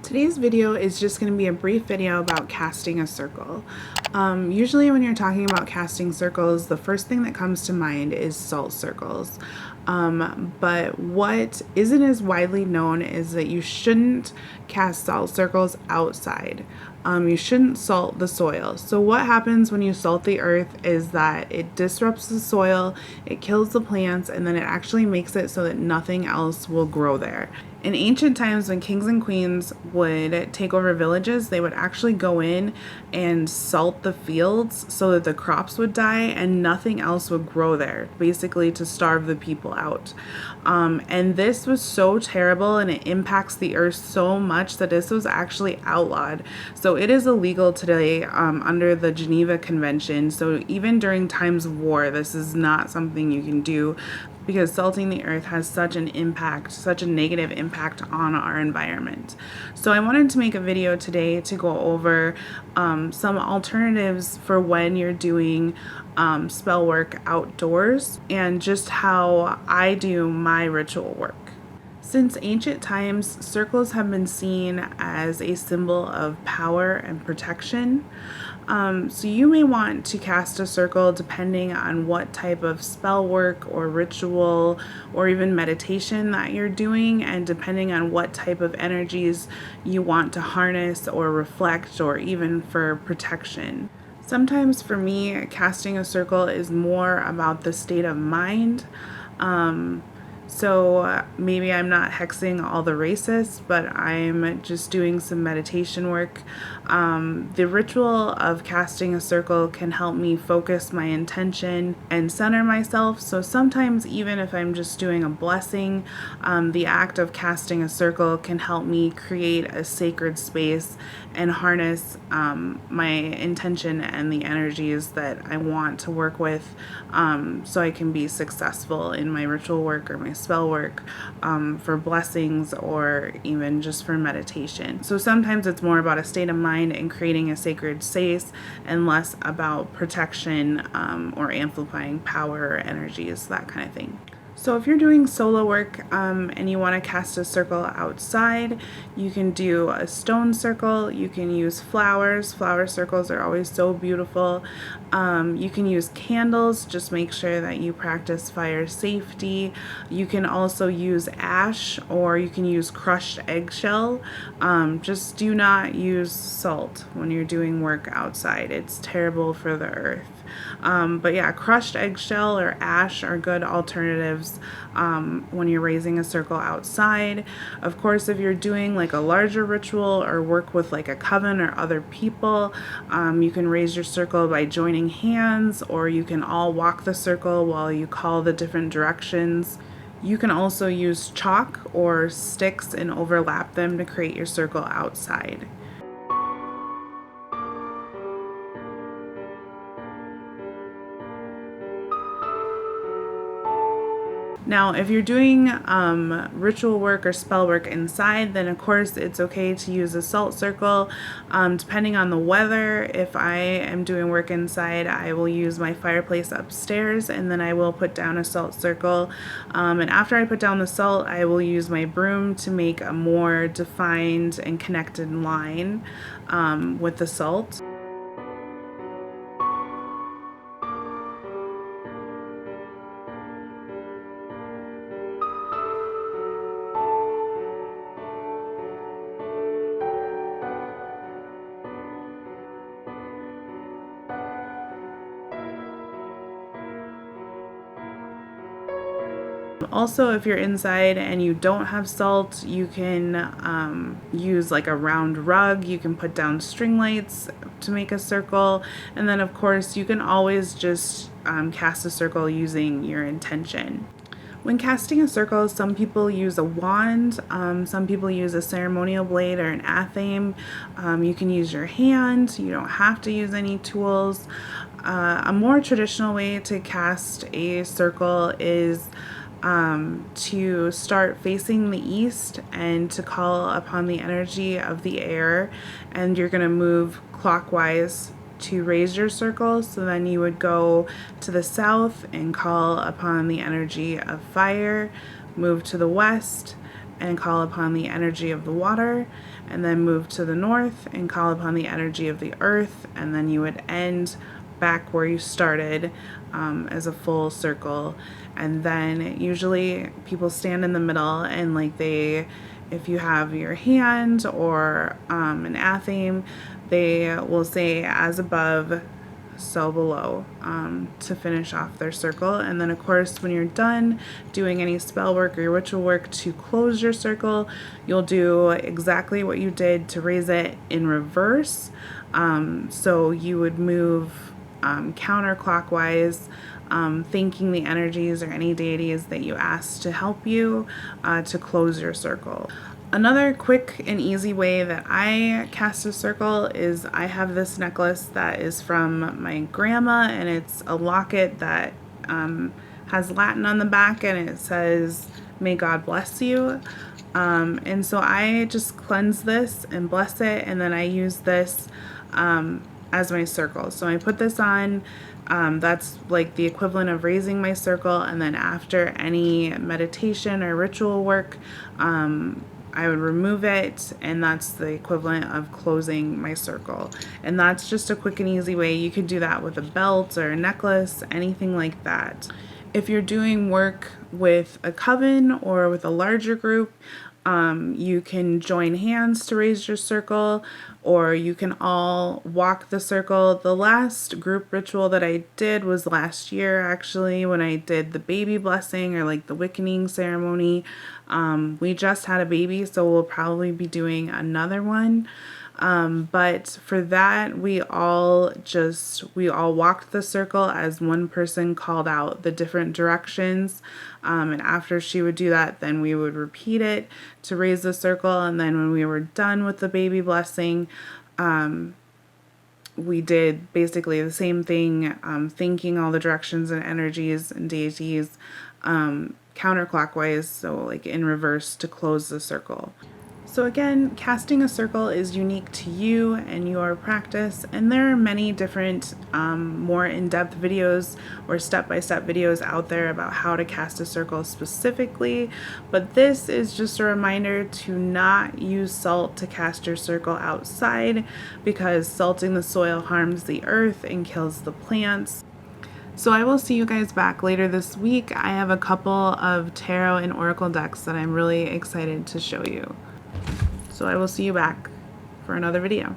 Today's video is just going to be a brief video about casting a circle. Usually when you're talking about casting circles, the first thing that comes to mind is salt circles. But what isn't as widely known is that you shouldn't cast salt circles outside. You shouldn't salt the soil. So what happens when you salt the earth is that it disrupts the soil, it kills the plants, and then it actually makes it so that nothing else will grow there. In ancient times, when kings and queens would take over villages, they would actually go in and salt the fields so that the crops would die and nothing else would grow there, basically to starve the people out. And this was so terrible, and it impacts the earth so much that this was actually outlawed. So it is illegal today under the Geneva Convention. So even during times of war, this is not something you can do, because salting the earth has such an impact, such a negative impact on our environment. So I wanted to make a video today to go over some alternatives for when you're doing spell work outdoors, and just how I do my ritual work. Since ancient times, circles have been seen as a symbol of power and protection. So you may want to cast a circle depending on what type of spell work or ritual or even meditation that you're doing, and depending on what type of energies you want to harness or reflect, or even for protection. Sometimes for me, casting a circle is more about the state of mind. So maybe I'm not hexing all the racists, but I'm just doing some meditation work. The ritual of casting a circle can help me focus my intention and center myself. So sometimes, even if I'm just doing a blessing, the act of casting a circle can help me create a sacred space and harness my intention and the energies that I want to work with, so I can be successful in my ritual work or my spell work, for blessings or even just for meditation. So sometimes it's more about a state of mind and creating a sacred space, and less about protection or amplifying power or energies, that kind of thing. So if you're doing solo work and you want to cast a circle outside, you can do a stone circle. You can use flowers. Flower circles are always so beautiful. You can use candles. Just make sure that you practice fire safety. You can also use ash, or you can use crushed eggshell. Just do not use salt when you're doing work outside. It's terrible for the earth. But yeah, crushed eggshell or ash are good alternatives when you're raising a circle outside. Of course, if you're doing like a larger ritual or work with like a coven or other people, you can raise your circle by joining hands, or you can all walk the circle while you call the different directions. You can also use chalk or sticks and overlap them to create your circle outside. Now, if you're doing ritual work or spell work inside, then of course it's okay to use a salt circle. Depending on the weather, if I am doing work inside, I will use my fireplace upstairs, and then I will put down a salt circle. And after I put down the salt, I will use my broom to make a more defined and connected line with the salt. Also, if you're inside and you don't have salt, you can use like a round rug. You can put down string lights to make a circle. And then of course you can always just cast a circle using your intention. When casting a circle, some people use a wand, some people use a ceremonial blade or an athame. You can use your hand. You don't have to use any tools. A more traditional way to cast a circle is to start facing the east and to call upon the energy of the air, and you're going to move clockwise to raise your circle. So then you would go to the south and call upon the energy of fire, move to the west, and call upon the energy of the water, and then move to the north and call upon the energy of the earth, and then you would end back where you started as a full circle. And then usually people stand in the middle and like if you have your hand or an athame, they will say as above, so below, to finish off their circle. And then of course when you're done doing any spell work or ritual work to close your circle, you'll do exactly what you did to raise it in reverse. So you would move counterclockwise, thanking the energies or any deities that you asked to help you to close your circle. Another quick and easy way that I cast a circle is I have this necklace that is from my grandma, and it's a locket that has Latin on the back, and it says, "May God bless you." And so I just cleanse this and bless it, and then I use this as my circle. So I put this on. That's like the equivalent of raising my circle, and then after any meditation or ritual work, I would remove it, and that's the equivalent of closing my circle. And that's just a quick and easy way. You could do that with a belt or a necklace, anything like that. If you're doing work with a coven or with a larger group, you can join hands to raise your circle, or you can all walk the circle. The last group ritual that I did was last year, actually, when I did the baby blessing or like the wickening ceremony. We just had a baby, so we'll probably be doing another one. But for that, we all walked the circle as one person called out the different directions. And after she would do that, then we would repeat it to raise the circle. And then when we were done with the baby blessing, we did basically the same thing, thanking all the directions and energies and deities, counterclockwise, so like in reverse, to close the circle. So again, casting a circle is unique to you and your practice, and there are many different more in-depth videos or step-by-step videos out there about how to cast a circle specifically, but this is just a reminder to not use salt to cast your circle outside, because salting the soil harms the earth and kills the plants. So I will see you guys back later this week. I have a couple of tarot and oracle decks that I'm really excited to show you. So I will see you back for another video.